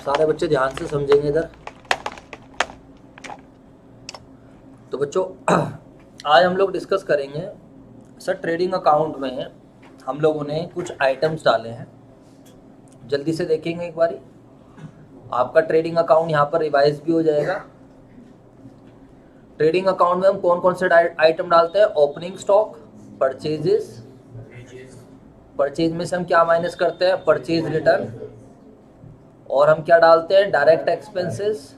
सारे बच्चे ध्यान से समझेंगे इधर। तो बच्चों आज हम लोग डिस्कस करेंगे सर ट्रेडिंग अकाउंट में हम लोगों ने कुछ आइटम्स डाले हैं, जल्दी से देखेंगे एक बारी। आपका ट्रेडिंग अकाउंट यहाँ पर रिवाइज भी हो जाएगा। ट्रेडिंग अकाउंट में हम कौन कौन से आइटम डालते हैं? ओपनिंग स्टॉक, परचेजेस, परचेज में से हम क्या माइनस करते हैं? परचेज रिटर्न, और हम क्या डालते हैं? Direct expenses.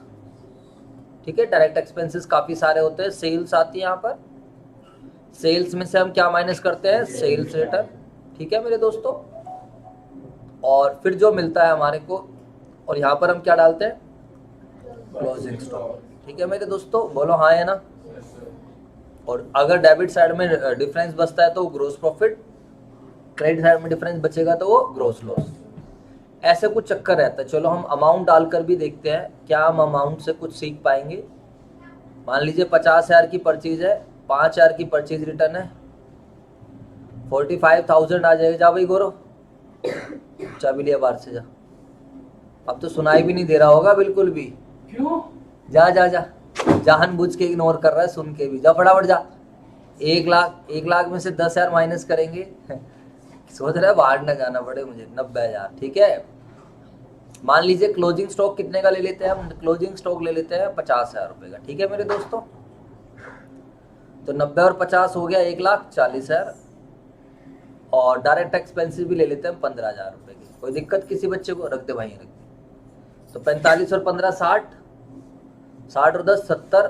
ठीक है, डायरेक्ट एक्सपेंसेस काफी सारे होते हैं। सेल्स आती है यहाँ पर, सेल्स में से हम क्या माइनस करते हैं? Sales return. ठीक है मेरे दोस्तों, और फिर जो मिलता है हमारे को, और यहाँ पर हम क्या डालते हैं? Closing stock. ठीक है मेरे दोस्तों, बोलो हाँ है ना। और अगर डेबिट साइड में डिफरेंस बचता है तो ग्रोस प्रॉफिट, क्रेडिट साइड में डिफरेंस बचेगा तो वो ग्रोस लॉस। ऐसे कुछ चक्कर रहता है। चलो हम अमाउंट डालकर भी देखते हैं, क्या हम अमाउंट से कुछ सीख पाएंगे। मान लीजिए 50,000 की परचेज है, 5,000 की परचेज रिटर्न है, 45,000 आ जाएगा। जा भाई गौरव, चाबी लिया बाहर से जा। अब तो सुनाई भी नहीं दे रहा होगा बिल्कुल भी। क्यों? जा जा जा, जानबूझ के इग्नोर कर रहा है, सुन के भी। जा फटाफट जा। 1 लाख में से 10,000 माइनस करेंगे सोच रहा है बाहर ना जाना पड़े मुझे। 90,000। ठीक है, मान लीजिए क्लोजिंग स्टॉक कितने का ले लेते हैं हम? क्लोजिंग स्टॉक ले लेते हैं 50,000 रुपए का। ठीक है मेरे दोस्तों, तो 90 और 50 हो गया 1,40,000। और डायरेक्ट एक्सपेंसिस भी ले लेते हैं 15,000 रुपए की। कोई दिक्कत किसी बच्चे को? रख दे भाई, रख दे। तो 45 और 15 60, 60 और 10 70,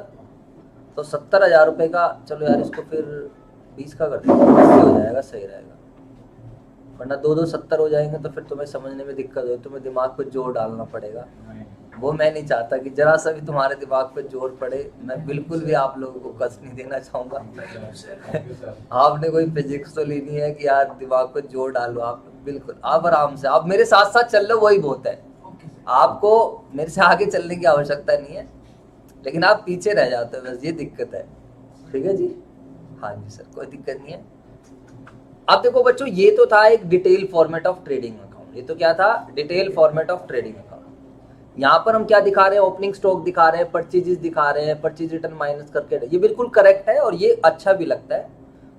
तो 70,000 रुपए का। चलो यार इसको फिर 20 का कर देंगे, हो जाएगा, सही रहेगा। वरना 2 70 हो जाएंगे तो फिर तुम्हें समझने में दिक्कत हो, तुम्हें दिमाग पे जोर डालना पड़ेगा। वो मैं नहीं चाहता कि जरा सा भी तुम्हारे दिमाग पे जोर पड़े। मैं बिल्कुल भी आप लोगों को कष्ट नहीं देना चाहूँगा आपने कोई फिजिक्स तो लेनी है कि यार दिमाग पे जोर डालो। आप बिल्कुल, आप आराम से, आप मेरे साथ साथ चल लो, वही बहुत है। आपको मेरे से आगे चलने की आवश्यकता नहीं है, लेकिन आप पीछे रह जाते हो, बस ये दिक्कत है। ठीक है जी, हाँ जी सर, कोई दिक्कत नहीं है। अब देखो बच्चों, ये तो था एक detail format of trading account. ये तो क्या था? Detail format of trading account. यहाँ पर हम क्या दिखा रहे हैं? ओपनिंग स्टॉक दिखा रहे हैं, परचेजेस दिखा रहे हैं, परचेज रिटर्न माइनस करके। ये बिल्कुल करेक्ट है और ये अच्छा भी लगता है,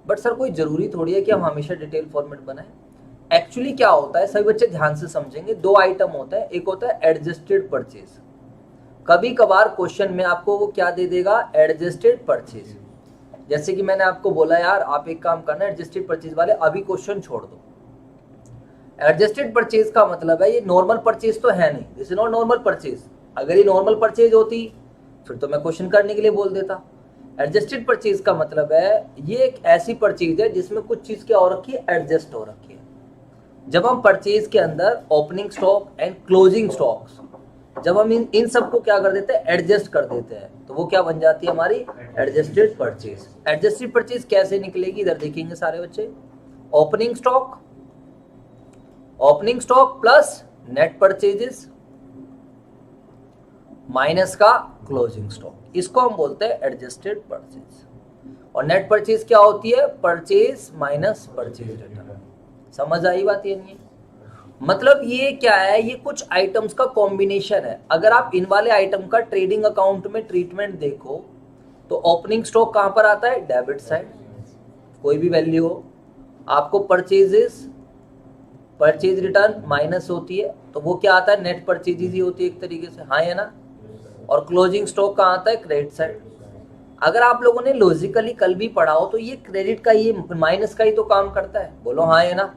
बट सर कोई जरूरी थोड़ी है कि हम हमेशा डिटेल फॉर्मेट बनाएं। एक्चुअली क्या होता है, सभी बच्चे ध्यान से समझेंगे। 2 आइटम होता है, एक होता है एडजस्टेड परचेज। कभी कभार क्वेश्चन में आपको वो क्या दे देगा? Adjusted purchase. जैसे कि मैंने आपको बोला यार आप एक काम करना, एडजस्टेड परचेज वाले अभी क्वेश्चन छोड़ दो। एडजस्टेड परचेज का मतलब है ये नॉर्मल परचेज तो है नहीं, this is not normal purchase. अगर ये नॉर्मल परचेज होती फिर तो मैं क्वेश्चन करने के लिए बोल देता। एडजस्टेड परचेज का मतलब है ये एक ऐसी परचेज है जिसमें कुछ चीज क्या हो रखी है? एडजस्ट हो रखी है। जब हम परचेज के अंदर opening stock and closing stocks, जब हम इन सबको क्या कर देते हैं? एडजस्ट कर देते हैं, तो वो क्या बन जाती है? हमारी एडजस्टेड परचेज। एडजस्टेड परचेज कैसे निकलेगी? इधर देखेंगे सारे बच्चे। Opening stock, opening stock plus net purchases minus का क्लोजिंग स्टॉक, इसको हम बोलते हैं एडजस्टेड परचेज। और नेट परचेज क्या होती है? Purchase minus purchase return. समझ आई बात? ये नहीं, मतलब ये क्या है? ये कुछ आइटम्स का कॉम्बिनेशन है। अगर आप इन वाले आइटम का ट्रेडिंग अकाउंट में ट्रीटमेंट देखो तो ओपनिंग स्टॉक कहां पर आता है? डेबिट साइड, कोई भी वैल्यू हो। आपको परचेजेस, परचेज रिटर्न माइनस होती है, तो वो क्या आता है? नेट परचेजेस ही होती है एक तरीके से, हाँ है ना। और क्लोजिंग स्टॉक कहां आता है? Credit side. अगर आप लोगों ने लॉजिकली कल भी पढ़ा हो तो ये क्रेडिट का, ये माइनस का ही तो काम करता है। बोलो हाँ है ना।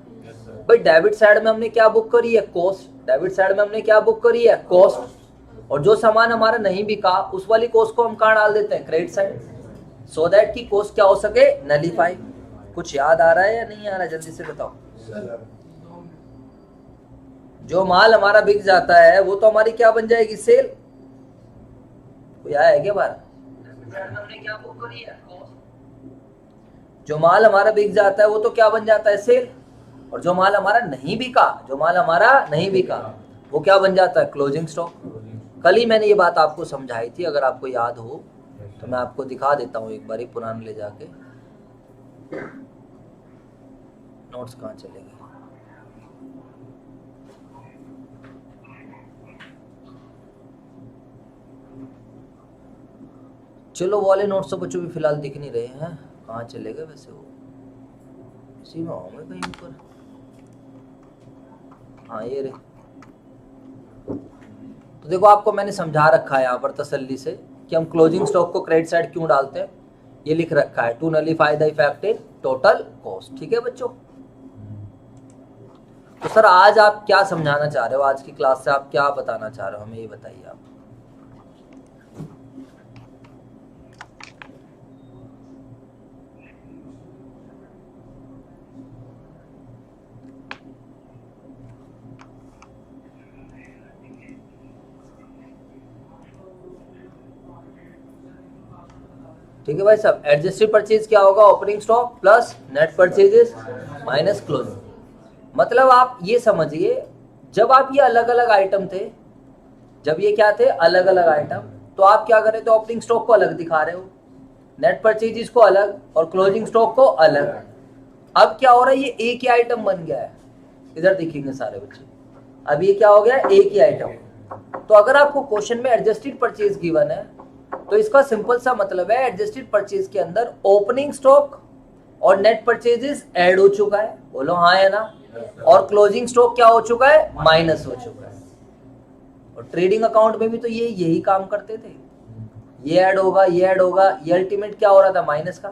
भाई डेबिट साइड में हमने क्या बुक करी है? कॉस्ट। डेबिट साइड में हमने क्या बुक करी है? कॉस्ट। और जो सामान हमारा नहीं बिका उस वाली कॉस्ट को हम कहाँ डाल देते हैं? क्रेडिट साइड, सो दैट की कॉस्ट क्या हो सके? नलीफाई। कुछ याद आ रहा है या नहीं आ रहा है? जल्दी से बताओ। जो माल हमारा बिक जाता है वो तो हमारी क्या बन जाएगी? सेल। कोई आया है क्या बाहर? हमने क्या बुक करी है? जो माल हमारा बिक जाता है वो तो क्या बन जाता है? सेल। और जो माल हमारा नहीं बिका, जो माल हमारा नहीं बिका वो क्या बन जाता है? Closing stock. कल ही मैंने ये बात आपको समझाई थी, अगर आपको याद हो तो मैं आपको दिखा देता हूँ एक बार पुराने ले जाके। नोट्स कहाँ चले गए? चलो वाले नोट्स तो बच्चों भी फिलहाल दिख नहीं रहे हैं, कहाँ चले गए वैसे वो, इसी में होंगे कहीं ऊपर। हाँ ये रे। तो देखो आपको मैंने समझा रखा है यहाँ पर तसल्ली से कि हम क्लोजिंग स्टॉक को क्रेडिट साइड क्यों डालते हैं, ये लिख रखा है, to nullify the effect in total cost. ठीक है बच्चों, तो सर आज आप क्या समझाना चाह रहे हो, आज की क्लास से आप क्या बताना चाह रहे हो, हमें ये बताइए आप। ठीक है भाई साहब, एडजस्टेड परचेज क्या होगा, opening stock plus net purchases minus closing. मतलब आप ये समझिए, जब आप ये अलग अलग आइटम थे, जब ये क्या थे अलग अलग आइटम, तो आप क्या कर रहे थे, ओपनिंग स्टॉक को अलग दिखा रहे हो, नेट परचेजेस को अलग और क्लोजिंग स्टॉक को अलग। अब क्या हो रहा है, ये एक ही आइटम बन गया है, इधर दिखेंगे सारे बच्चे, अब ये क्या हो गया, एक ही आइटम। तो अगर आपको क्वेश्चन में एडजस्टेड परचेज गिवन है, तो इसका सिंपल सा मतलब है एडजस्टेड परचेज के अंदर ओपनिंग स्टॉक और नेट परचेजेस ऐड हो चुका है, बोलो हाँ या ना, और क्लोजिंग स्टॉक क्या हो चुका है, माइनस हो चुका है। और ट्रेडिंग अकाउंट में भी तो ये यही काम करते थे, ये ऐड होगा, ये ऐड होगा, ये अल्टीमेट क्या हो रहा था, माइनस का,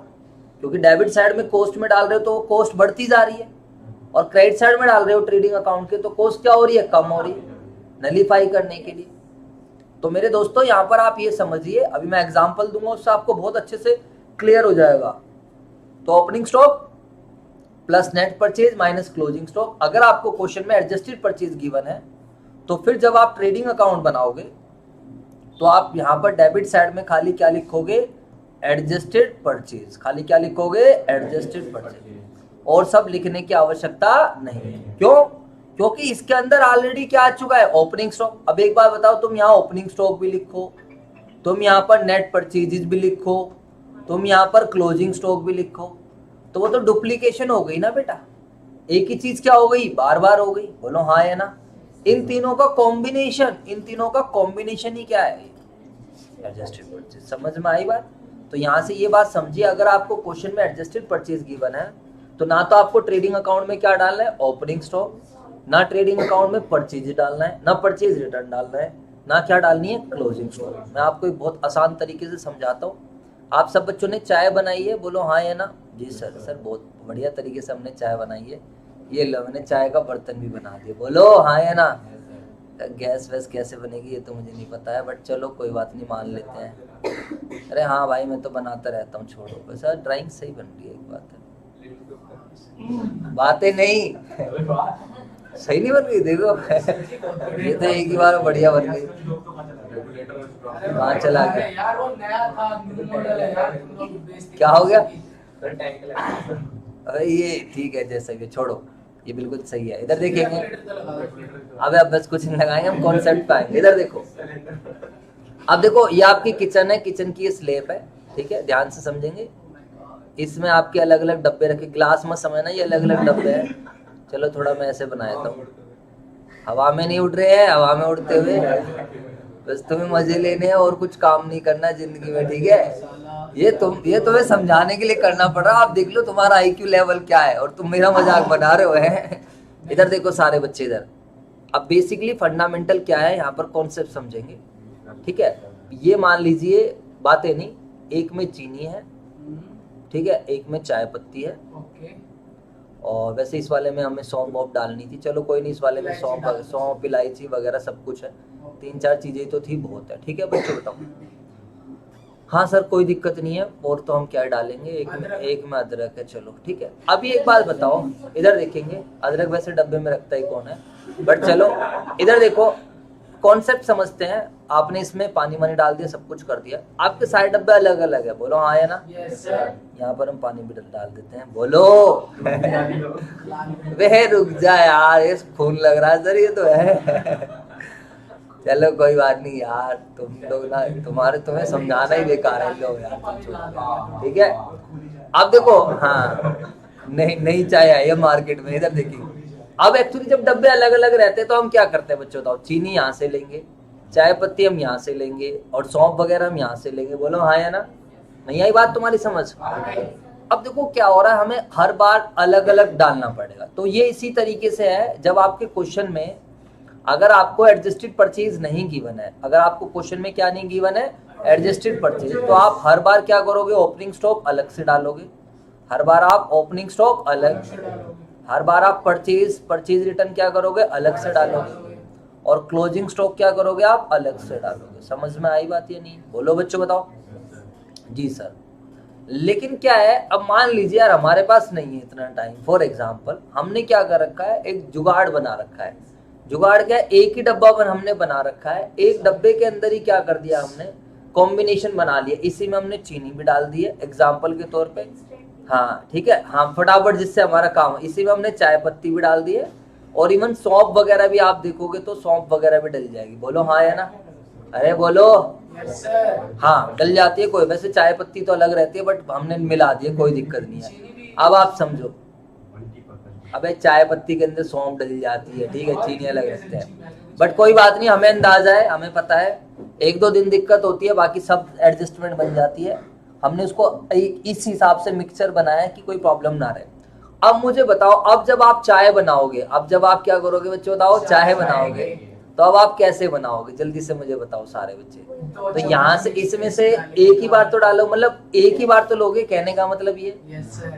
क्योंकि डेबिट साइड में कॉस्ट में डाल रहे हो तो कॉस्ट बढ़ती जा रही है, और क्रेडिट साइड में डाल रहे हो ट्रेडिंग अकाउंट के तो कॉस्ट क्या हो रही है, कम हो रही है, नलीफाई करने के लिए। तो मेरे दोस्तों यहाँ पर आप ये समझिए, अभी मैं एग्जांपल दूंगा उससे आपको बहुत अच्छे से क्लियर हो जाएगा। तो opening stock plus net purchase minus closing stock, अगर आपको क्वेश्चन में एडजस्टेड परचेज गिवन है, तो फिर जब आप ट्रेडिंग अकाउंट बनाओगे तो आप यहाँ पर डेबिट साइड में खाली क्या लिखोगे, एडजस्टेड परचेज, खाली क्या लिखोगे, एडजस्टेड परचेज, और सब लिखने की आवश्यकता नहीं है। क्यों, क्योंकि इसके अंदर ऑलरेडी क्या आ चुका है, ओपनिंग स्टॉक। अब एक बार बताओ, तुम यहाँ ओपनिंग स्टॉक भी लिखो, तुम यहाँ पर नेट परचेजेस भी लिखो, तुम यहाँ पर क्लोजिंग स्टॉक भी लिखो, तो वो तो डुप्लीकेशन हो गई ना बेटा, एक ही चीज क्या हो गई, बार बार हो गई, बोलो हाँ या ना। इन तीनों का कॉम्बिनेशन, इन तीनों का कॉम्बिनेशन ही क्या है, एडजस्टेड परचेज। समझ में आई बात। तो यहाँ से ये बात समझिए, अगर आपको क्वेश्चन में एडजस्टेड परचेज गिवन है, तो ना तो आपको ट्रेडिंग अकाउंट में क्या डालना है, ओपनिंग स्टॉक, ना ट्रेडिंग अकाउंट में परचेज डालना है, ना परचेज रिटर्न डालना है, ना क्या डालनी है, क्लोजिंग स्टॉक। मैं आपको एक बहुत आसान तरीके से समझाता हूँ। आप सब बच्चों ने चाय बनाई है, बोलो हाँ या ना। जी सर, सर बहुत बढ़िया तरीके से हमने चाय बनाई है, ये लो मैंने चाय का बर्तन भी बना दिया, बोलो हाँ या ना। गैस वैस कैसे बनेगी ये तो मुझे नहीं पता है, बट चलो कोई बात नहीं, मान लेते हैं। अरे हाँ भाई, मैं तो बनाता रहता हूँ, छोड़ो। वैसे ड्राइंग सही बन रही है, एक बात है, बातें नहीं सही नहीं बन गई, देखो ये तो एक ही बार बढ़िया बन गई। कहाँ चला गया, क्या हो गया, अरे ये ठीक है जैसा भी, छोड़ो, ये बिल्कुल सही है। इधर देखेंगे, अब बस कुछ नहीं लगाएंगे, हम कॉन्सेप्ट पे आएंगे। इधर देखो, अब देखो ये आपकी किचन है, किचन की ये स्लैब है, ठीक है, ध्यान से समझेंगे। इसमें आपके अलग अलग डब्बे रखे, ग्लास मत समझना, ये अलग अलग डब्बे हैं। चलो थोड़ा मैं ऐसे बनाया था, हवा में नहीं उड़ रहे हैं, हवा में उड़ते हुए, बस तुम्हें मजे लेने हैं और कुछ काम नहीं करना जिंदगी में, ठीक है। ये तुम्हें समझाने के लिए करना पड़ रहा। आप देख लो तुम्हारा आईक्यू लेवल क्या है और तुम मेरा मजाक बना रहे हो हैं। इधर देखो सारे बच्चे इधर। अब बेसिकली फंडामेंटल क्या है, यहाँ पर कॉन्सेप्ट समझेंगे, ठीक है। ये मान लीजिए बातें नहीं, एक में चीनी है, ठीक है, एक में चाय पत्ती है, और वैसे इस वाले में हमें सौंफ वॉफ डालनी थी, चलो कोई नहीं, इस वाले में सौंफ इलायची वगैरह सब कुछ है, 3-4 चीजें तो थी, बहुत है, ठीक है बच्चों बताओ। हाँ सर कोई दिक्कत नहीं है, और तो हम क्या डालेंगे, एक में अदरक है, चलो ठीक है। अभी एक बात बताओ, इधर देखेंगे, अदरक वैसे डब्बे में रखता ही कौन है, बट चलो इधर देखो, कॉन्सेप्ट समझते हैं। आपने इसमें पानी वानी डाल दिया, सब कुछ कर दिया, आपके सारे डब्बे अलग अलग है, बोलो हाँ या ना। यहाँ पर हम पानी भी डाल देते हैं, बोलो वे रुक जा यार, ये खून लग रहा है सर, ये तो है। चलो कोई बात नहीं यार, तुम लोग ना, तुम्हें समझाना ही बेकार है, लो यार, ठीक है। अब देखो, हाँ नहीं चाय आई है मार्केट में, इधर देखिए। अब एक्चुअली जब डब्बे अलग अलग रहते हैं तो हम क्या करते हैं बच्चों, बताओ, चीनी यहाँ से लेंगे, चाय पत्ती हम यहाँ से लेंगे, और सौंफ वगैरह हम यहाँ से लेंगे, बोलो हाँ या ना। नहीं आई बात तुम्हारी समझ? अब देखो क्या हो रहा है, हमें हर बार अलग अलग डालना पड़ेगा। तो ये इसी तरीके से है, जब आपके क्वेश्चन में अगर आपको एडजस्टेड परचेज नहीं गिवन है, अगर आपको क्वेश्चन में क्या नहीं गिवन है, एडजस्टेड परचेज, तो आप हर बार क्या करोगे, ओपनिंग स्टॉक अलग से डालोगे। हर बार आप ओपनिंग स्टॉक अलग, हर बार आप परचेज रिटर्न क्या करोगे, अलग से डालोगे, और क्लोजिंग स्टॉक क्या करोगे, आप अलग से डालोगे। समझ में आई बात या नहीं? बोलो बच्चों, बताओ। जी सर। लेकिन क्या है, अब मान लीजिए यार हमारे पास नहीं है इतना टाइम, फॉर एग्जाम्पल हमने क्या कर रखा है, एक जुगाड़ बना रखा है। जुगाड़ क्या है, एक ही डब्बा हमने बना रखा है, एक डब्बे के अंदर ही क्या कर दिया हमने, कॉम्बिनेशन बना लिया। इसी में हमने चीनी भी डाल दी है एग्जाम्पल के तौर पे, हाँ ठीक है, हाँ फटाफट जिससे हमारा काम, इसी में हमने चाय पत्ती भी डाल दी है, और इवन सौंफ वगैरह भी आप देखोगे तो सौंफ वगैरह भी डल जाएगी। बोलो हाँ या ना? अरे बोलो। हाँ डल जाती है, कोई वैसे चाय पत्ती तो अलग रहती है, बट हमने मिला दी है, कोई दिक्कत नहीं है। अब आप समझो, अबे चाय पत्ती के अंदर सौंफ डल जाती है, ठीक है, चीनी अलग रखते हैं, बट कोई बात नहीं, हमें अंदाजा है, हमें पता है। एक दो दिन दिक्कत होती है, बाकी सब एडजस्टमेंट बन जाती है। हमने उसको इस हिसाब से मिक्सचर बनाया है कि कोई प्रॉब्लम ना रहे। अब मुझे बताओ, अब जब आप चाय बनाओगे, अब जब आप क्या करोगे बच्चे, बताओ, चाय बनाओगे, तो अब आप कैसे बनाओगे, जल्दी से मुझे बताओ सारे बच्चे। तो यहाँ से इसमें से एक ही बार तो डालो, मतलब एक ही बार तो लोगे, कहने का मतलब ये।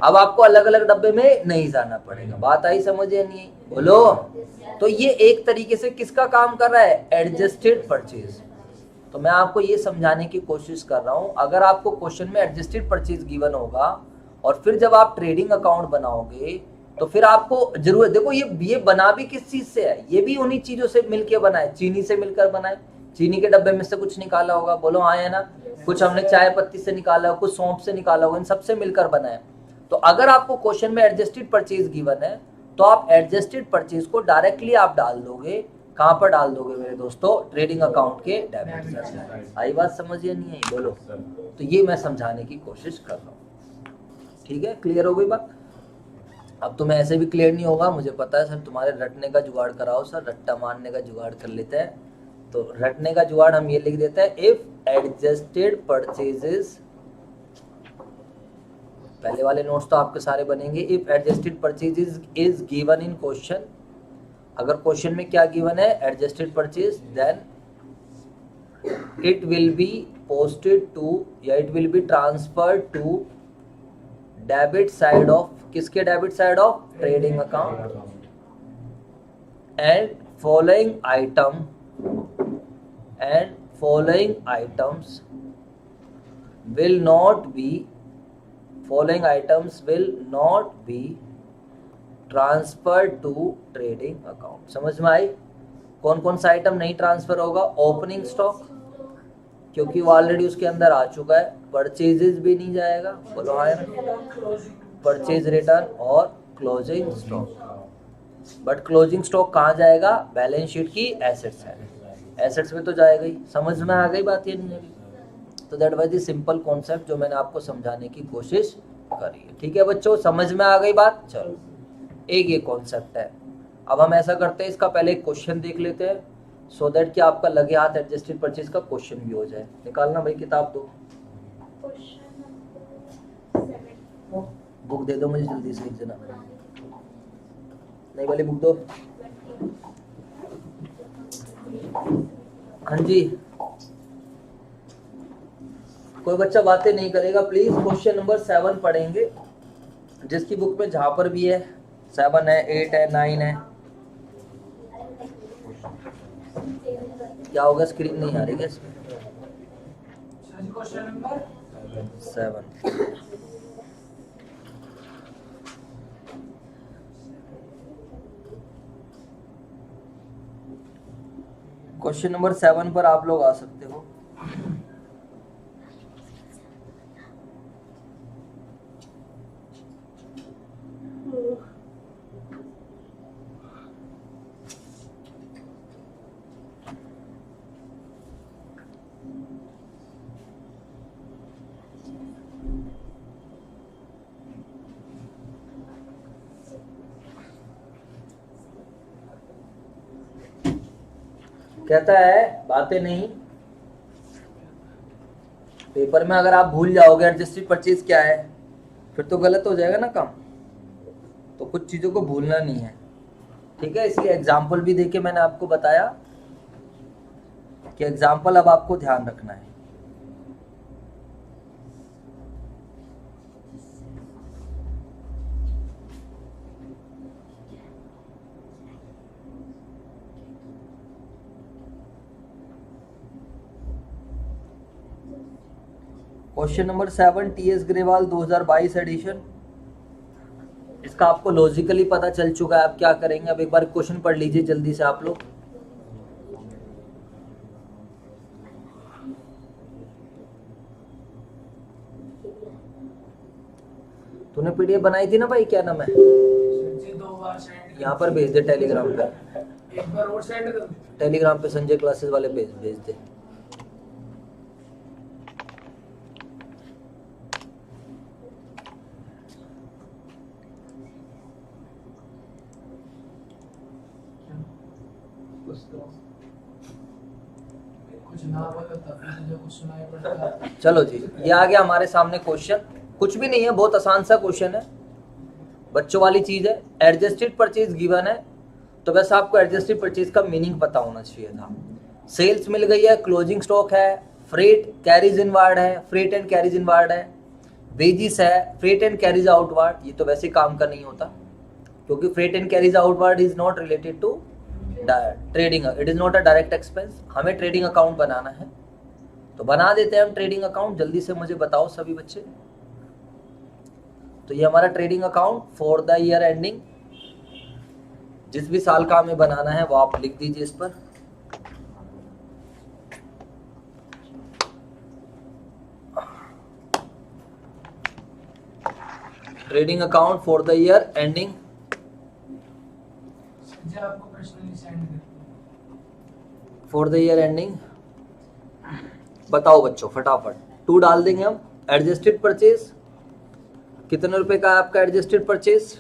अब आपको अलग अलग डब्बे में नहीं जाना पड़ेगा। बात आई समझ या नहीं? बोलो। तो ये एक तरीके से किसका काम कर रहा है, एडजस्टेड परचेज। तो मैं आपको ये समझाने की कोशिश कर रहा हूं, अगर आपको क्वेश्चन में एडजस्टेड परचेज गिवन होगा और फिर जब आप ट्रेडिंग अकाउंट बनाओगे, तो फिर आपको जरूरत, देखो ये बना भी किस चीज से है, ये भी उन्हीं चीजों से मिलकर बना है, चीनी से मिलकर बना है। चीनी के डब्बे में से कुछ निकाला होगा, बोलो हाँ या ना? कुछ हमने चाय पत्ती से निकाला, कुछ सौंफ से निकाला होगा, इन सबसे मिलकर बना है। तो अगर आपको क्वेश्चन में एडजस्टेड परचेज गिवन है, तो आप एडजस्टेड परचेज को डायरेक्टली आप डाल दोगे, कहां पर डाल दोगे मेरे दोस्तों, ट्रेडिंग अकाउंट के डेबिट साइड। आई बात समझ या नहीं आई? बोलो। तो ये मैं समझाने की कोशिश कर रहा हूँ, ठीक है, क्लियर हो गई बात? अब तुम्हें ऐसे भी क्लियर नहीं होगा, मुझे पता है सर, तुम्हारे रटने का जुगाड़ कराओ सर, रट्टा मारने का जुगाड़ कर लेते हैं। तो रटने का जुगाड़ हम ये लिख देते हैं, इफ एडजस्टेड परचेजेस, पहले वाले नोट्स तो आपके सारे बनेंगे। If adjusted purchases is given in question, अगर क्वेश्चन में क्या गिवन है, adjusted purchase, then it will be posted to, या it will be transferred to debit side of, किसके debit side of, trading account, and following item, and following items will not be, following items will not be transferred to trading account। समझ में आई? कौन कौन सा item नहीं transfer होगा, opening stock, क्योंकि वो ऑलरेडी उसके अंदर आ चुका है, परचेजेस भी नहीं जाएगा, बोलो हाँ, परचेज रिटर्न और closing stock. But closing stock कहाँ जाएगा, बैलेंस शीट की एसेट्स है, एसेट्स में तो जाएगा ही। समझ में आ गई बात ये नहीं है? तो that was the simple concept जो मैंने आपको समझाने की कोशिश करी है, ठीक है बच्चों, समझ में आ गई बात? चलो, एक ये कॉन्सेप्ट है। अब हम ऐसा करते हैं, इसका पहले एक क्वेश्चन देख लेते हैं, सो दैट कि आपका लगे हाथ एडजस्टेड परचेज का क्वेश्चन भी हो जाए। निकालना भाई किताब दो, बुक दे दो मुझे जल्दी से, लिख देना, नहीं वाली बुक दो। हाँ जी, कोई बच्चा बातें नहीं करेगा प्लीज। क्वेश्चन नंबर 7 पढ़ेंगे, जिसकी बुक में जहां पर भी है, 7 है, 8 है, 9 है। क्या होगा, स्क्रीन नहीं आ रही है इसमें? Question number 7। क्वेश्चन नंबर 7 पर आप लोग आ सकते हो। कहता है बातें नहीं, पेपर में अगर आप भूल जाओगे एडजस्टेड परचेज क्या है फिर तो गलत हो जाएगा ना काम। तो कुछ चीज़ों को भूलना नहीं है, ठीक है। इसलिए एग्जाम्पल भी देके मैंने आपको बताया कि एग्जाम्पल अब आपको ध्यान रखना है। Question number 7 TS Grewal 2022 edition. इसका आपको लॉजिकली पता चल चुका है। आप क्या करेंगे, अब एक बार क्वेश्चन पढ़ लीजिए जल्दी से आप लोग। तूने पीडीएफ बनाई थी ना भाई, क्या नाम है? यहाँ पर भेज दे टेलीग्राम पे, एक बार और सेंड कर। टेलीग्राम पे संजय क्लासेस वाले भेज दे। कुछ ना बोलो तब मुझे कुछ सुनाई पड़ता। चलो जी, ये आ गया हमारे सामने क्वेश्चन। कुछ भी नहीं है, बहुत आसान सा क्वेश्चन है, बच्चों वाली चीज है। एडजस्टेड परचेज गिवन है तो वैसे आपको एडजस्टेड परचेज का मीनिंग पता होना चाहिए था। सेल्स मिल गई है, क्लोजिंग स्टॉक है, फ्रेट कैरीज इनवार्ड है, फ्रेट एंड कैरीज इनवार्ड है, वेजिस है, फ्रेट एंड कैरीज आउटवार्ड। ये तो वैसे काम का नहीं होता क्योंकि freight and carriage outward is not related to trading, it is not a direct expense. हमें ट्रेडिंग अकाउंट बनाना है तो बना देते हैं हम ट्रेडिंग अकाउंट। जल्दी से मुझे बताओ सभी बच्चे। तो ये हमारा trading account for the year ending, जिस भी साल का हमें बनाना है वो आप लिख दीजिए इस पर। Trading account for the year ending. Sanjay आपको पर्सनली सेंड कर। फॉर द ईयर एंडिंग बताओ बच्चों फटाफट। 2 डाल देंगे हम। एडजस्टेड परचेज कितने रुपए का है आपका एडजस्टेड परचेज?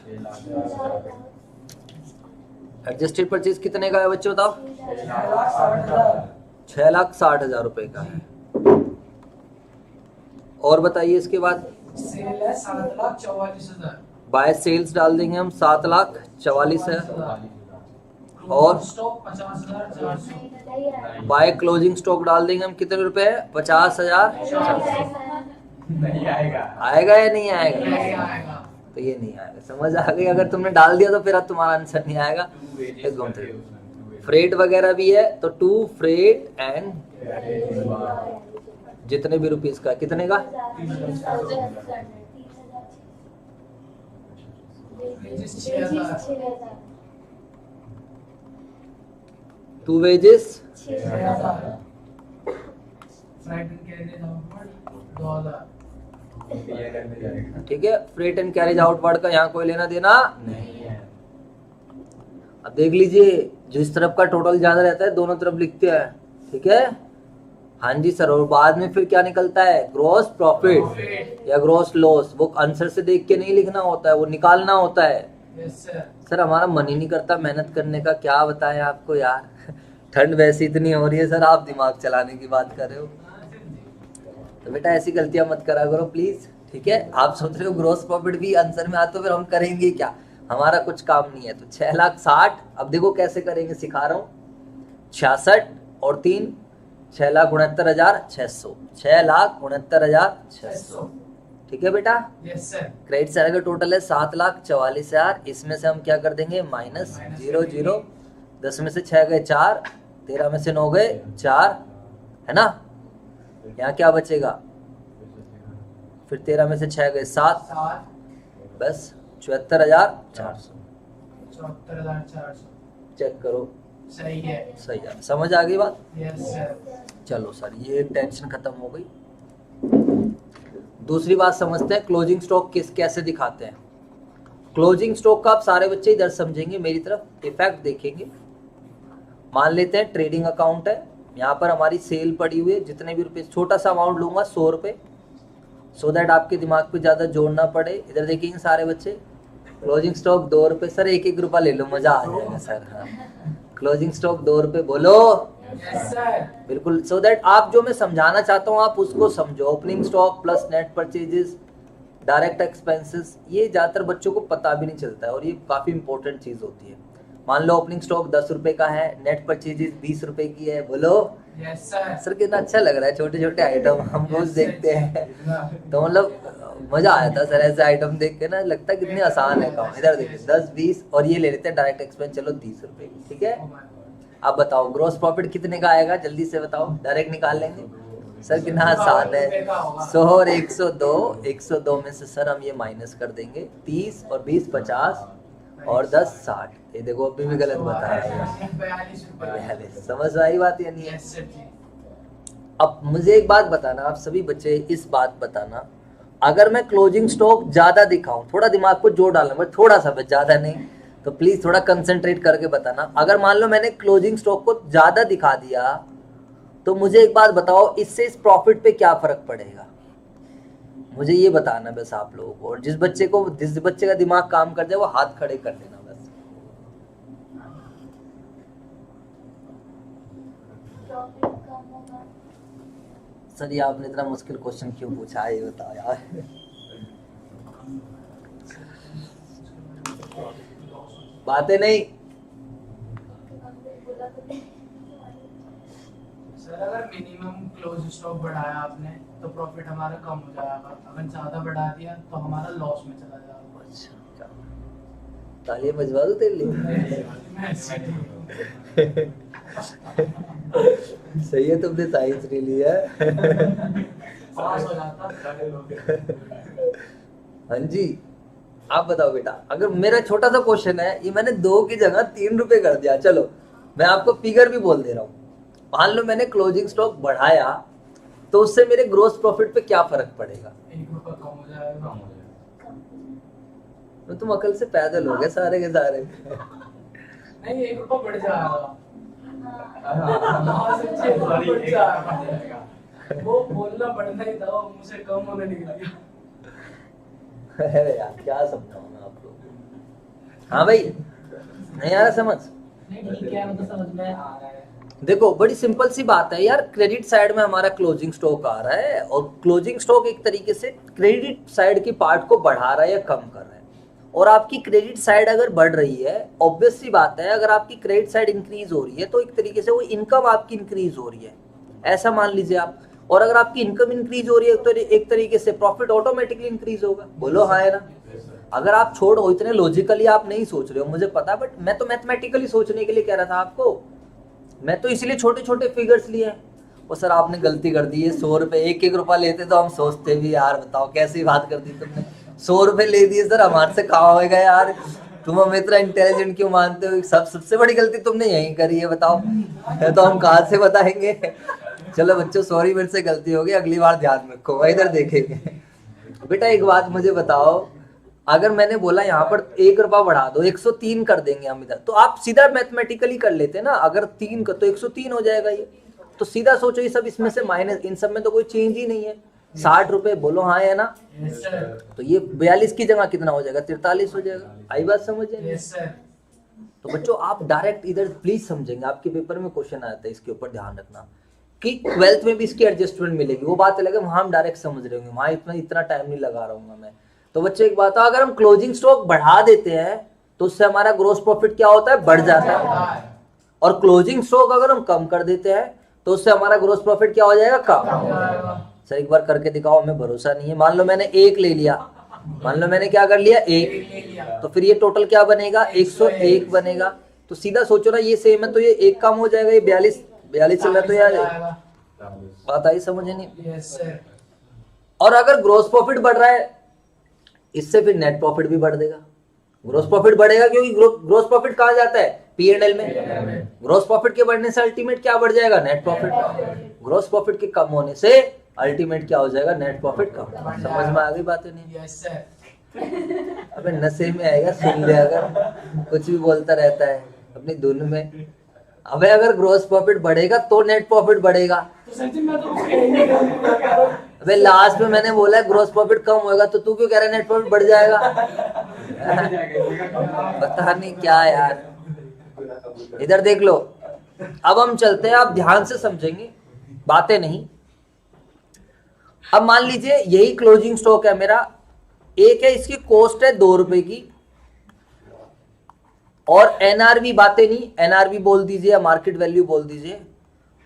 एडजस्टेड परचेज कितने का है बच्चों बताओ? 6,60,000 रुपए का है। और बताइए इसके बाद। सेल है 7,44,000। बाय सेल्स डाल देंगे हम 7,44,000 और स्टॉक 50,400। बाय क्लोजिंग स्टॉक डाल देंगे हम कितने रुपए है? 50,000। नहीं आएगा। आएगा या नहीं आएगा? नहीं आएगा। तो ये नहीं आएगा, समझ आ गई। अगर तुमने डाल दिया तो फिर अब तुम्हारा आंसर नहीं आएगा। फ्रेट वगैरह भी है तो 2 फ्रेट एंड जितने भी रुपीस का, कितने का? 2 wages 6,000। Fried and carry outward 2,000। ठीक है। फ्रेट एंड कैरेज आउटवर्ड का यहाँ कोई लेना देना नहीं है। अब देख लीजिए, जिस तरफ का टोटल ज्यादा रहता है दोनों तरफ लिखते हैं, ठीक है। हाँ जी सर। और बाद में फिर क्या निकलता है? ग्रॉस प्रॉफिट या ग्रॉस लॉस। वो आंसर से देख के नहीं लिखना होता है, वो निकालना होता है। Yes sir. सर हमारा मन ही नहीं करता मेहनत करने का, क्या बताएं आपको यार। ठंड वैसे इतनी हो रही है सर, आप दिमाग चलाने की बात कर रहे हो। तो बेटा ऐसी गलतियां मत करा करो प्लीज, ठीक है। आप सोच रहे हो ग्रॉस प्रॉफिट भी आंसर में आता तो फिर हम करेंगे क्या, हमारा कुछ काम नहीं है। तो 6,60,000। अब देखो कैसे करेंगे, सिखा रहा हूँ। 66 और 3 6,69,600। 6,69,600। ठीक है बेटा। Yes sir. क्रेडिट साइड का टोटल है 7,44,000। इसमें से हम क्या कर देंगे? -0,0। 10 में से 6 गए 4, 13 में से 9 गए 4, है ना। यहाँ क्या बचेगा? फिर 13 में से 6 गए 7, 7। बस 74,400। 74,400। चेक करो, सही है। सही है। समझ आ गई बात? Yes sir. चलो सर, ये टेंशन खत्म हो गई। दूसरी बात समझते हैं, क्लोजिंग स्टॉक कैसे दिखाते हैं। क्लोजिंग स्टॉक का आप सारे बच्चे इधर समझेंगे, मेरी तरफ इफेक्ट देखेंगे। मान लेते हैं ट्रेडिंग अकाउंट है, यहाँ पर हमारी सेल पड़ी हुई है, जितने भी रुपए, छोटा सा अमाउंट लूंगा 100 रुपए, सो दैट आपके दिमाग पे ज्यादा जोड़ ना पड़े। इधर देखेंगे सारे बच्चे, क्लोजिंग स्टॉक 2 रुपए। सर 1-1 रुपया ले लो, मजा आ जाएगा सर। हाँ, क्लोजिंग स्टॉक 2 रुपए, बोलो यस सर। बिल्कुल, सो दैट आप जो मैं समझाना चाहता हूँ आप उसको समझो। Opening stock plus net purchases, direct expenses, ये ज़्यादातर बच्चों को पता भी नहीं चलता है और ये काफ़ी इंपॉर्टेंट चीज़ होती है। मान लो ओपनिंग स्टॉक 10 रुपये का है, नेट परचेजेस 20 रुपये की है। बोलो यस सर। सर कितना अच्छा लग रहा है, छोटे छोटे आइटम हम रोज देखते हैं तो मतलब मजा आया था सर ऐसे आइटम देख के ना, लगता है कितनी आसान है काम। इधर देखिए 10 20 और ये ले लेते हैं डायरेक्ट एक्सपेंस, चलो 30 रुपये की, ठीक है। अब बताओ ग्रोस प्रॉफिट कितने का आएगा, जल्दी से बताओ, डायरेक्ट निकाल लेंगे सर, कितना आसान है। 100 और 102, 102 में से सर हम ये माइनस कर देंगे, 30 और 20 50 और 10 60। ये देखो अभी भी गलत बताया है, 42। समझ आई बात या नहीं है? यस सर जी। अब मुझे एक बात बताना, आप सभी बच्चे इस बात बताना, अगर मैं क्लोजिंग स्टॉक ज्यादा दिखाऊं, थोड़ा दिमाग को जोर डालना, बस थोड़ा सा, बस ज्यादा नहीं, तो प्लीज थोड़ा कंसंट्रेट करके बताना। अगर मान लो मैंने क्लोजिंग स्टॉक को ज्यादा दिखा दिया तो मुझे एक बात बताओ, इससे इस प्रॉफिट पे क्या फर्क पड़ेगा, मुझे ये बताना बस आप लोगों को। और जिस बच्चे का दिमाग काम कर जाए वो हाथ खड़े कर देना बस। सर ये आपने इतना मुश्किल क्वेश्चन क्यों पूछा है, ये बताओ यार। बातें नहीं। सर अगर मिनिमम क्लोज स्टॉक बढ़ाया आपने तो प्रॉफिट हमारा कम हो जाएगा, अगर ज्यादा बढ़ा दिया तो हमारा लॉस में चला जाएगा। अच्छा, तालियां बजवा दो तेरे लिए। सही है, तुमने साइंस ले लिया। पास हो जाता। हाँ जी, आप बताओ बेटा, अगर मेरा छोटा सा क्वेश्चन है, ये मैंने 2 की जगह 3 रुपए कर दिया, चलो मैं आपको फिगर भी बोल दे रहा हूँ। मान लो मैंने क्लोजिंग स्टॉक बढ़ाया तो उससे मेरे ग्रोस प्रॉफिट पे क्या फर्क पड़ेगा? 1 रुपया कम हो जाएगा। तो तुम अकल से पैदल हो गए सारे के सारे। नहीं 1 रुपया बढ़ जाएगा। हाँ, सच्ची, बढ़ जाएगा। वो बोलना बढ़ना ही था, वो मुझसे कम होने निकल गया। अरे यार क्या समझाऊं मैं आप लोगों को। हाँ भाई, नहीं आ रहा समझ? नहीं ठीक है, मतलब समझ में आ रहा है। देखो बड़ी सिंपल सी बात है यार, क्रेडिट साइड में हमारा क्लोजिंग स्टॉक आ रहा है और क्लोजिंग स्टॉक एक तरीके से क्रेडिट साइड की पार्ट को बढ़ा रहा है या कम कर रहा है। और आपकी क्रेडिट साइड अगर बढ़ रही है, ऑब्वियस सी बात है, अगर आपकी क्रेडिट साइड इंक्रीज हो रही है तो एक तरीके से वो इनकम आपकी इंक्रीज हो रही है, ऐसा मान लीजिए आप। और अगर आपकी इनकम इंक्रीज हो रही है तो एक तरीके से प्रॉफिट ऑटोमेटिकली इंक्रीज होगा। बोलो हाँ है ना? अगर आप छोड़ो, इतने लॉजिकली आप नहीं सोच रहे हो मुझे पता, बट मैं तो मैथमेटिकली सोचने के लिए कह रहा था आपको। मैं तो इसलिए छोटे छोटे फिगर्स लिए हैं। और सर आपने गलती कर दी है, 100 रुपए, 1 रुपया लेते तो हम सोचते भी यार, बताओ कैसी बात कर दी तुमने, 100 रुपए ले दिए सर, हमारे से कहाँ होएगा यार, तुम हमें इतना इंटेलिजेंट क्यों मानते हो? सबसे बड़ी गलती तुमने यही करी है, बताओ तो हम कहाँ से बताएंगे। चलो बच्चों सॉरी, मेरे से गलती हो गई, अगली बार ध्यान रखो, इधर देखेंगे। बेटा एक बात मुझे बताओ, अगर मैंने बोला यहाँ पर 1 रुपया बढ़ा दो, 103 कर देंगे हम इधर, तो आप सीधा मैथमेटिकली कर लेते ना, अगर 3 का तो 103 हो जाएगा ये। तो सीधा सोचो, ये सब इसमें से माइनस, इन सब में तो कोई चेंज ही नहीं है। 60 रुपए, बोलो हाँ है ना? तो ये 42 की जगह कितना हो जाएगा? 43 हो जाएगा। आई बात समझ जाएगी? तो बच्चों आप डायरेक्ट इधर प्लीज समझेंगे, आपके पेपर में क्वेश्चन आता है, इसके ऊपर ध्यान रखना कि 12th में भी इसकी एडजस्टमेंट मिलेगी। वो बात अलग है, वहां हम डायरेक्ट समझ रहे होंगे, वहां इतना टाइम नहीं लगा रहूंगा मैं। तो बच्चों एक बात है, अगर हम क्लोजिंग स्टॉक बढ़ा देते हैं तो उससे हमारा ग्रोस प्रॉफिट क्या होता है? बढ़ जाता है। और क्लोजिंग स्टॉक अगर हम कम कर देते हैं तो उससे हमारा ग्रोस प्रॉफिट क्या हो जाएगा? कम। सर एक बार करके दिखाओ, हमें भरोसा नहीं है। मान लो मैंने 1 ले लिया, मान लो मैंने क्या कर लिया? 1, तो फिर ये टोटल क्या बनेगा? 101 बनेगा। तो सीधा सोचो ना, ये सेम है तो ये 1 कम हो जाएगा, ये 42 चल रहा, तो यार बात आई समझ नहीं? और अगर ग्रोस प्रॉफिट बढ़ रहा है, इससे फिर नेट प्रॉफिट भी बढ़ देगा। ग्रोस प्रॉफिट बढ़ेगा क्योंकि ग्रोस प्रॉफिट कहाँ जाता है? P&L में। ग्रोस प्रॉफिट के बढ़ने से अल्टीमेट क्या बढ़ जाएगा? Net profit. ग्रोस प्रॉफिट के कम होने से अल्टीमेट क्या हो जाएगा? नेट प्रॉफिट कम। समझ में आ गई बातें? नहीं अबे नशे में आएगा, सुन ले, अगर कुछ भी बोलता रहता है अपनी धुन में। अबे अगर ग्रोस प्रॉफिट बढ़ेगा तो नेट प्रॉफिट बढ़ेगा। अबे लास्ट में मैंने बोला है ग्रोस प्रॉफिट कम होएगा, तो तू क्यों कह रहा है नेट प्रॉफिट बढ़ जाएगा? पता नहीं क्या यार। इधर देख लो, अब हम चलते हैं, आप ध्यान से समझेंगे, बातें नहीं। अब मान लीजिए यही क्लोजिंग स्टॉक है मेरा, एक है, इसकी कॉस्ट है 2 रुपए की, और एनआरवी बातें नहीं, एनआरवी बोल दीजिए या मार्केट वैल्यू बोल दीजिए,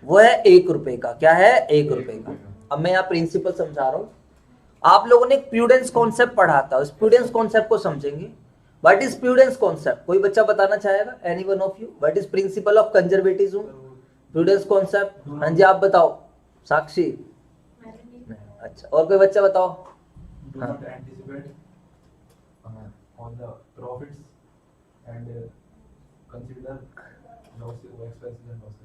वो है 1 रुपए का। क्या है? 1 रुपए का। अब मैं यहाँ प्रिंसिपल समझा रहा हूं। आप लोगों ने प्रूडेंस कॉन्सेप्ट पढ़ा था, उस प्रूडेंस कॉन्सेप्ट को समझेंगे। What is prudence concept? कोई बच्चा बताना चाहेगा? Any one of you? What is principle of conservatism? Prudence concept? हाँ जी, आप बताओ। साक्षी? अच्छा, और कोई बच्चा बताओ। Do not anticipate on the profits and consider losses, expenses and losses.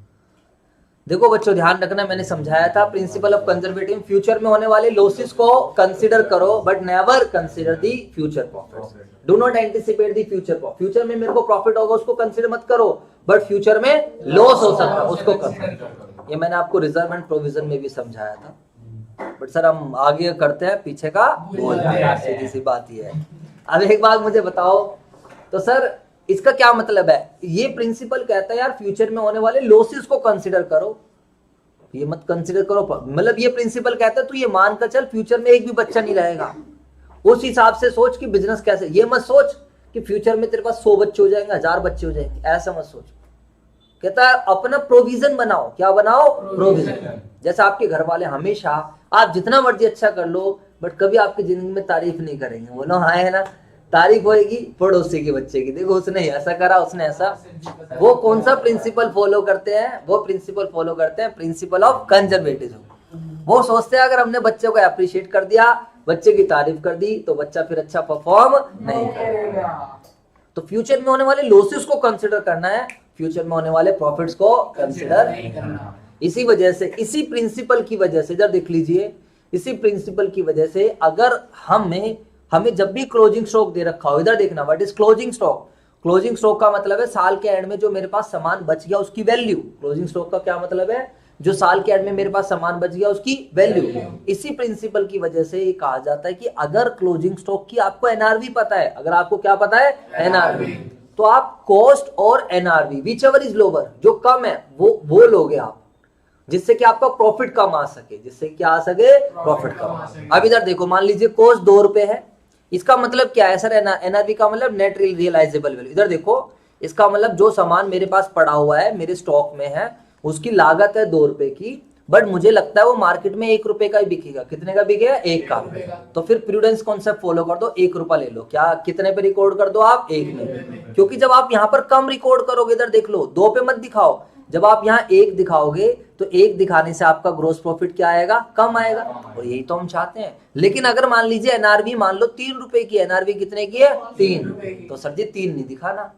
देखो बच्चों, ध्यान रखना, मैंने समझाया था प्रिंसिपल ऑफ कंजर्वेटिव, फ्यूचर में होने वाले लॉसेस को कंसीडर करो but never consider the future profits. Do not anticipate the future profit. Future में मेरे को प्रॉफिट होगा उसको कंसीडर मत करो, बट फ्यूचर में लॉस हो सकता है उसको कंसीडर। ये मैंने आपको रिजर्व एंड प्रोविजन में भी समझाया था। बट सर हम आगे करते हैं, पीछे का बोलते हैं, सीधी सी बात ये है। अब एक बात मुझे बताओ, तो सर इसका क्या मतलब है? ये प्रिंसिपल कहता है यार फ्यूचर में होने वाले लॉसेस को कंसीडर करो, ये मत कंसीडर करो। मतलब ये प्रिंसिपल कहता है तू ये मान कर चल फ्यूचर में एक भी बच्चा नहीं रहेगा, उस हिसाब से सोच कि बिजनेस कैसे। ये मत सोच कि फ्यूचर में तेरे पास 100 बच्चे हो जाएंगे, 1000 बच्चे हो जाएंगे, ऐसा मत सोच। कहता है अपना प्रोविजन बनाओ। क्या बनाओ? प्रोविजन। जैसे आपके घर वाले हमेशा आप जितना मर्जी अच्छा कर लो बट कभी आपकी जिंदगी में तारीफ नहीं करेंगे। बोलो हाँ, है ना? तारीफ होएगी पड़ोसी के बच्चे की, देखो उसने ऐसा करा, उसने ऐसा। वो कौन सा प्रिंसिपल फॉलो करते हैं? वो प्रिंसिपल फॉलो करते हैं प्रिंसिपल ऑफ कंजर्वेटिज्म। वो सोचते हैं अगर हमने बच्चे को अप्रिशिएट कर दिया, बच्चे की तारीफ कर दी, तो बच्चा फिर अच्छा परफॉर्म नहीं करेगा। तो फ्यूचर में होने वाले लॉसेस को कंसिडर करना है, फ्यूचर में होने वाले प्रॉफिट्स को कंसिडर नहीं करना। इसी वजह से, इसी प्रिंसिपल की वजह से, इधर देख लीजिए, इसी प्रिंसिपल की वजह से अगर हमें जब भी क्लोजिंग स्टॉक दे रखा हो, इधर देखना what is closing stock. Closing stock का मतलब है साल के एंड में जो मेरे पास सामान बच गया उसकी वैल्यू। क्लोजिंग स्टॉक का क्या मतलब है? जो साल के एंड में मेरे पास सामान बच गया उसकी वैल्यू। इसी प्रिंसिपल की वजह से ये कहा जाता है कि अगर क्लोजिंग स्टॉक की आपको एनआरवी पता है, अगर आपको क्या पता है? एनआरवी, तो आप कॉस्ट और NRV which ever is lower, जो कम है वो लोगे आप, जिससे कि आपका प्रॉफिट कम आ सके, जिससे क्या आ सके? प्रॉफिट कम आ सके। अब इधर देखो, मान लीजिए कॉस्ट 2 रुपए है, इसका मतलब क्या है सर? एनआरवी का मतलब नेट रियलाइजेबल वैल्यू। इधर देखो, इसका मतलब जो सामान मेरे पास पड़ा हुआ है, मेरे स्टॉक में है, उसकी लागत है 2 रुपए की, बट मुझे लगता है वो मार्केट में 1 रुपए का ही बिकेगा। कितने का बिकेगा? 1 का। तो फिर प्रूडेंस कॉन्सेप्ट फॉलो कर दो, 1 रुपया ले लो। क्या कितने पे रिकॉर्ड कर दो आप? 1 में। क्योंकि जब आप यहाँ पर कम रिकॉर्ड करोगे, इधर देख लो, 2 पे मत दिखाओ, जब आप यहाँ 1 दिखाओगे तो 1 दिखाने से आपका ग्रोस प्रॉफिट क्या आएगा? कम आएगा। और यही तो हम चाहते हैं। लेकिन अगर मान लीजिए एनआरवी मान लो 3 रुपए की, एनआरवी कितने की है? 3, तो सर जी 3 नहीं दिखाना,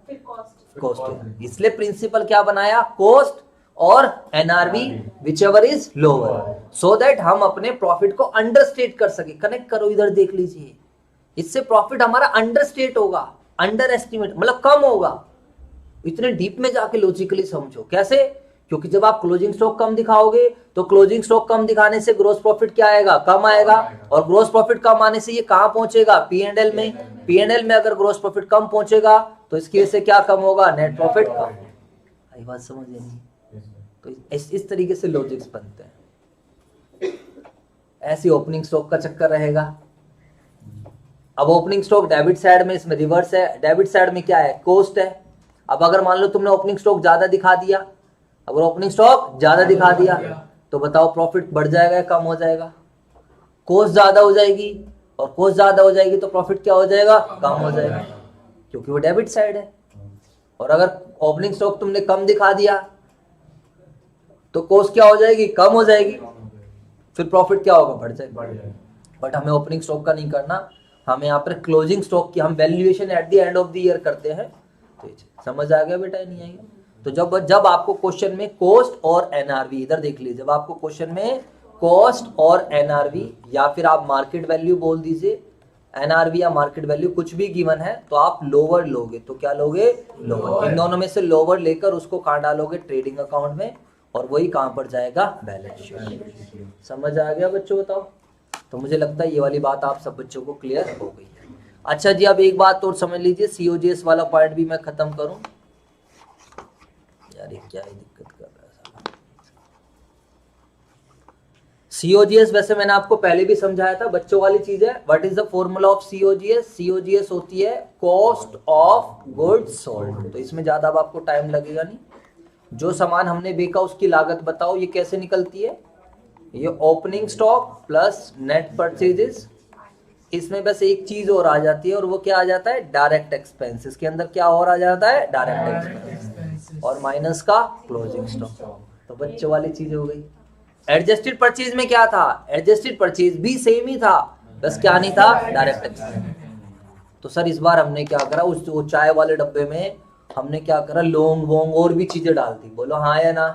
कॉस्ट। इसलिए प्रिंसिपल क्या बनाया? कॉस्ट और NRV which ever is lower, so that हम अपने प्रॉफिट को अंडरस्टेट कर सके। कनेक्ट करो, इधर देख लीजिए, इससे प्रॉफिट हमारा अंडरस्टेट होगा, अंडर एस्टिमेट मतलब कम होगा। इतने डीप में जाके लॉजिकली समझो कैसे? क्योंकि जब आप क्लोजिंग स्टॉक कम दिखाओगे तो क्लोजिंग स्टॉक कम दिखाने से ग्रोस प्रॉफिट क्या आएगा? कम आएगा। और ग्रोस प्रॉफिट कम आने से ये कहां पहुंचेगा? पीएनएल में। पीएनएल में अगर ग्रोस प्रॉफिट कम पहुंचेगा तो इसकी वजह से क्या कम होगा? नेट प्रॉफिट कम। ये बात समझ नहीं? तो इस तरीके से लॉजिक्स बनते हैं। ऐसी ओपनिंग स्टॉक का चक्कर रहेगा। अब ओपनिंग स्टॉक डेबिट साइड में, इसमें रिवर्स है। डेबिट साइड में क्या है? कॉस्ट है। अब अगर मान लो तुमने ओपनिंग स्टॉक ज्यादा दिखा दिया, अगर ओपनिंग स्टॉक ज्यादा दिखा दिया तो बताओ प्रॉफिट बढ़ जाएगा या कम हो जाएगा? कॉस्ट ज्यादा हो जाएगी, और कॉस्ट ज्यादा हो जाएगी तो प्रॉफिट क्या हो जाएगा? कम हो जाएगा, क्योंकि वो डेबिट साइड है। और अगर ओपनिंग स्टॉक तुमने कम दिखा दिया तो कॉस्ट क्या हो जाएगी? कम हो जाएगी, फिर प्रॉफिट क्या होगा? बढ़ जाएगा। बट हमें ओपनिंग स्टॉक का नहीं करना, हमें यहाँ पर क्लोजिंग स्टॉक की हम valuation at the end of the year करते हैं। तो समझ आ गया बेटा? नहीं आएगा तो जब आपको क्वेश्चन में कॉस्ट और एनआरवी, इधर देख लीजिए, जब आपको क्वेश्चन में कॉस्ट और एनआरवी या फिर आप मार्केट वैल्यू बोल दीजिए, एनआरवी या मार्केट वैल्यू कुछ भी गिवन है, तो आप लोअर लोगे। तो क्या लोगे? लोअर। इन दोनों में से लोअर लेकर उसको कहाँ डालोगे? ट्रेडिंग अकाउंट में, और वही कहाँ पर जाएगा? Balance sheet. समझ आ गया बच्चों? बताओ। तो मुझे लगता है ये वाली बात आप सब बच्चों को क्लियर हो गई है। अच्छा जी, अब एक बात और समझ लीजिए, सीओजीएस वाला पॉइंट भी मैं खत्म करूं। यार ये क्या ही दिक्कत कर COGS वैसे मैंने आपको पहले भी समझाया था, बच्चों वाली चीज है। What is the formula of COGS? COGS होती है कॉस्ट ऑफ गुड्स सोल्ड। तो इसमें ज्यादा अब आपको टाइम लगेगा नहीं। जो सामान हमने बेचा उसकी लागत बताओ, ये कैसे निकलती है? ये opening stock plus net purchases. इसमें बस एक चीज और आ जाती है, और वो क्या आ जाता है? Direct expense. इसके अंदर क्या और आ जाता है? डायरेक्ट एक्सपेंस और माइनस का क्लोजिंग स्टॉक। तो बच्चों वाली चीज हो गई। एडजस्टेड परचेज में क्या था? एडजस्टेड परचेज भी सेम ही था, बस क्या नहीं था? Direct expense. तो सर इस बार हमने क्या करा, उस वो चाय वाले डब्बे में हमने क्या करा, लौंग वोंग और भी चीजें डाल दी। बोलो हाँ या ना?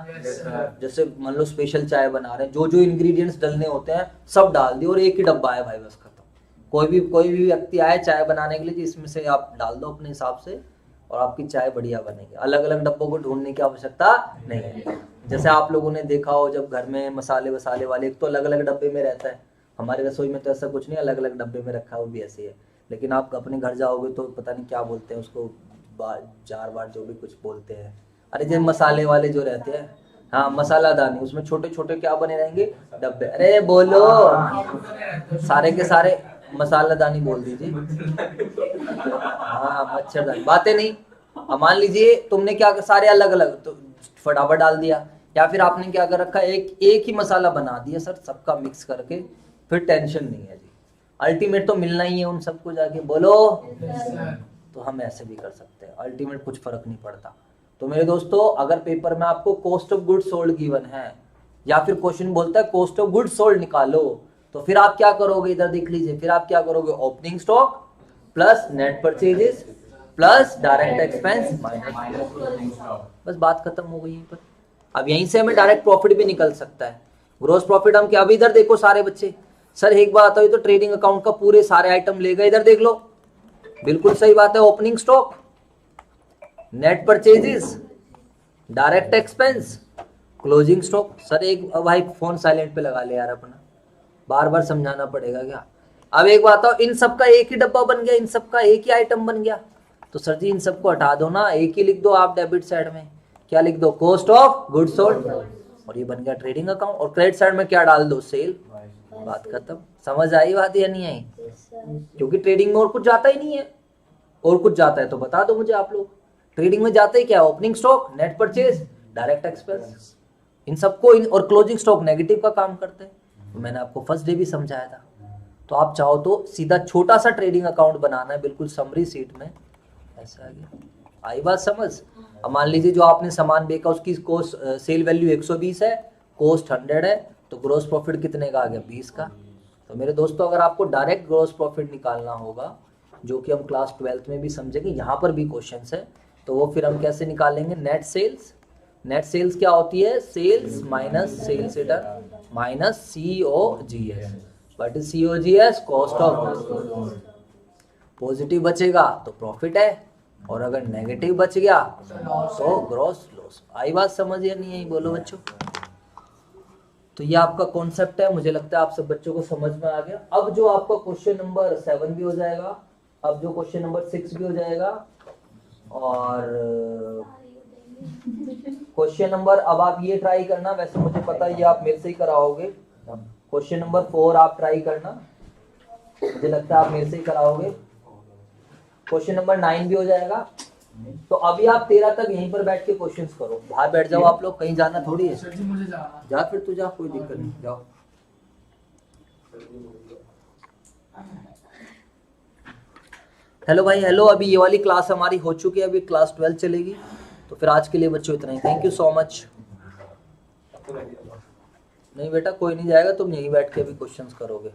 जैसे मान लो स्पेशल चाय बना रहे हैं, जो जो इंग्रेडिएंट्स डलने होते हैं सब डाल दिए, और एक ही डब्बा है भाई, बस खत्म। कोई भी व्यक्ति आए चाय बनाने के लिए, इसमें से आप डाल दो अपने हिसाब से, और आपकी चाय बढ़िया बनेगी। अलग अलग डब्बों को ढूंढने की आवश्यकता नहीं है। जैसे आप लोगों ने देखा हो, जब घर में मसाले वसाले वाले, एक तो अलग अलग डब्बे में रहता है। हमारे रसोई में तो ऐसा कुछ नहीं, अलग अलग डब्बे में रखा है, वो भी ऐसे ही है। लेकिन आप अपने घर जाओगे तो पता नहीं क्या बोलते हैं उसको, जार बार जो भी कुछ बोलते हैं। अरे जो मसाले वाले जो रहते हैं, हाँ मसाला दानी, उसमें छोटे छोटे क्या बने रहेंगे? डब्बे। अरे बोलो, सारे के सारे मसाला दानी बोल दीजिए। हाँ मच्छरदानी, बातें नहीं। अब मान लीजिए तुमने क्या सारे अलग अलग तो फटाफट डाल दिया, या फिर आपने क्या कर रखा, एक ही मसाला बना दिया सर सबका मिक्स करके, फिर टेंशन नहीं है जी। अल्टीमेट तो मिलना ही है उन सबको जाके। बोलो तो हम ऐसे भी कर सकते हैं, अल्टीमेट कुछ फर्क नहीं पड़ता। तो मेरे दोस्तों, अगर पेपर में आपको cost of goods sold given है, या फिर क्वेश्चन बोलता है कॉस्ट ऑफ गुड्स सोल्ड निकालो, तो फिर आप क्या करोगे? इधर देख लीजिए, फिर आप क्या करोगे? Opening stock plus net purchases plus direct expense minus. बस बात खत्म हो गई यहीं पर। अब यहीं से हमें डायरेक्ट प्रॉफिट भी निकल सकता है। ग्रॉस प्रॉफिट हम क्या, अभी इधर देखो सारे बच्चे, सर एक बात बताओ, तो ट्रेडिंग अकाउंट का पूरे सारे आइटम ले गए, इधर देख लो, बिल्कुल सही बात है। Opening stock, net purchases, direct expense, closing stock. Sir एक भाई फोन साइलेंट पे लगा ले यार अपना, बार बार समझाना पड़ेगा क्या? अब एक बात बताओ, इन सबका एक ही डब्बा बन गया, इन सबका एक ही आइटम बन गया, तो सर जी इन सबको हटा दो ना, एक ही लिख दो आप डेबिट साइड में। क्या लिख दो? कॉस्ट ऑफ गुड्स सोल्ड, और ये बन गया ट्रेडिंग अकाउंट। और क्रेडिट साइड में क्या डाल दो? सेल। बात खत्म। समझ आई बात या नहीं आई? क्योंकि ट्रेडिंग में और कुछ जाता ही नहीं है। और कुछ जाता है तो बता दो मुझे आप लोग। ट्रेडिंग में जाते ही क्या? Opening stock, net purchase, direct expense, इन सबको और क्लोजिंग स्टॉक नेगेटिव का काम करते हैं। तो मैंने आपको फर्स्ट डे भी समझाया था। तो आप चाहो तो सीधा छोटा सा ट्रेडिंग अकाउंट बनाना है, बिल्कुल समरी सीट में ऐसा आ गया। आई बात समझ? अब मान लीजिए जो आपने सामान बेचा उसकी कोस्ट सेल वैल्यू 120 है, कोस्ट 100 है, तो ग्रॉस प्रॉफिट कितने का आ गया? 20 का। तो मेरे दोस्तों, अगर आपको डायरेक्ट ग्रॉस प्रॉफिट निकालना होगा, जो कि हम क्लास 12th में भी समझेंगे, यहाँ पर भी क्वेश्चन है, तो वो फिर हम कैसे निकालेंगे? Net sales. नेट सेल्स क्या होती है? Sales minus sales return minus COGS। What is COGS? Cost of. Positive बचेगा तो प्रॉफिट है, और अगर नेगेटिव बच गया तो ग्रॉस लॉस। आई बात समझ या नहीं आई? बोलो बच्चों। तो ये आपका कॉन्सेप्ट है, मुझे लगता है आप सब बच्चों को समझ में आ गया। अब जो आपका क्वेश्चन नंबर 7 भी हो जाएगा, अब जो क्वेश्चन नंबर 6 भी हो जाएगा, और क्वेश्चन नंबर, अब आप ये ट्राई करना, वैसे मुझे पता है ये आप मेरे से ही कराओगे। क्वेश्चन नंबर 4 आप ट्राई करना, मुझे लगता है आप मेरे से ही कराओगे। क्वेश्चन नंबर 9 भी हो जाएगा। तो अभी आप 13 तक यहीं पर बैठ के क्वेश्चंस करो। बाहर बैठ जाओ आप लोग, कहीं जाना थोड़ी है। सर जी मुझे जाना। जा फिर तू जा, कोई दिक्कत नहीं, जाओ। हेलो भाई, हेलो। अभी ये वाली क्लास हमारी हो चुकी है, अभी क्लास 12 चलेगी। तो फिर आज के लिए बच्चों इतना ही। Thank you so much. नहीं बेटा कोई नहीं जाएगा, तुम यहीं बैठ के अभी क्वेश्चंस करोगे।